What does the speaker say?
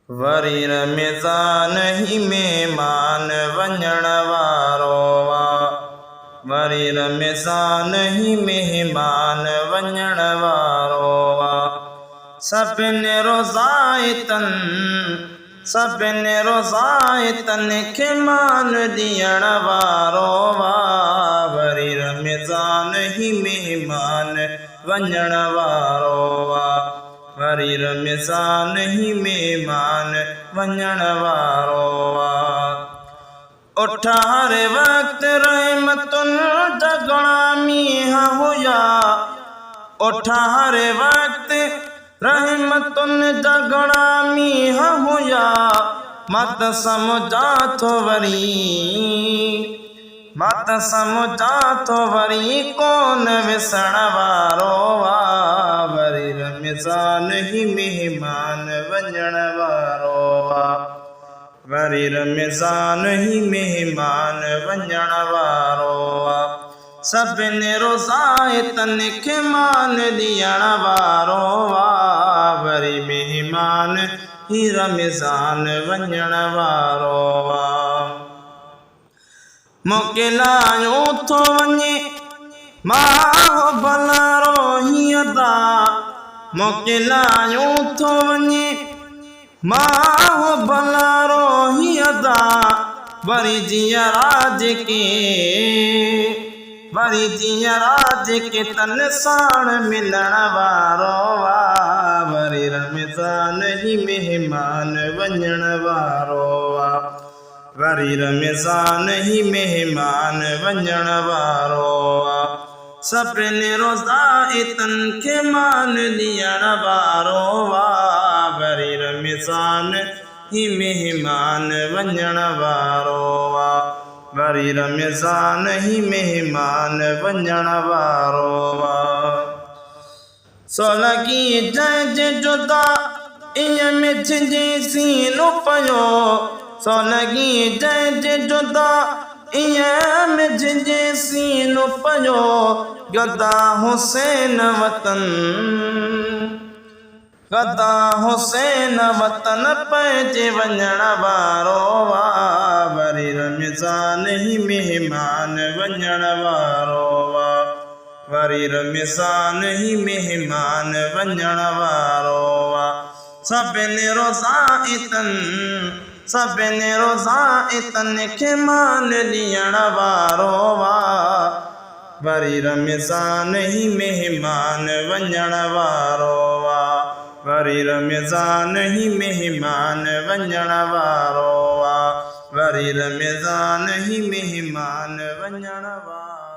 वरी रमज़ान ही मेहमान वञण वारो वा। वरी रमज़ान ही मेहमान वञण वारो वा। सभिनी रोज़ाइतनि खे मान ॾियण वारो वा। वरी रमज़ान ही मेहमान वञण वारो वा। वरी रमज़ान ही मेहमान वञण वारो वा। उठ हर वक्त रहमतुनि जा घणा मींहं हुया। उठ हर वक्त रहमतुनि जा घणा मींहं हुया। मत समुझा थो वरी कोन विसण वारो वा। वरी रमज़ान ही मेहमान वञण वारो वा। वरी रमज़ान ही मेहमान वञण वारो वा। सभिनी रोज़ाइतनि खे मान ॾियण वारो वा। वरी मेहमान ही रमज़ान वञण वारो वा। मोकिलायूं थो वञे माहो भलारो हीअं दा। मोकिलायूं थो वञे माहो भलारो हीअं दा। वरी जीअं राज के तन साण मिलण वारो वा। वरी रमज़ान ही मेहमान वञण वारो वा। वरी रमज़ान ही मेहमान वञण वारो वा। सभिनी रोज़ाइतनि खे मान ॾियण वारो वा। वरी रमज़ान ही मेहमान वञण वारो वा। वरी रमज़ान ही मेहमान वञण वारो वा। सो लॻी जंहिंजे जुदा ईअं मिठिजे सीनो पियो। सो लॻी जंहिंजे जुदा ईअं मिठिजे सीनो पियो। गदा हुसैन वतन पंहिंजे वञण वारो वा। वरी रमज़ान ही मेहमान वञण वारो वा। वरी रमज़ान ही मेहमान वञण वारो वा। सभिनी रोज़ाइतनि खे मान ॾियण वारो वा। वरी रमज़ान ही मेहमान वञण वारो वा। वरी रमज़ान ही मेहमान वञण वारो वा। वरी रमज़ान ही मेहमान वञण वारो।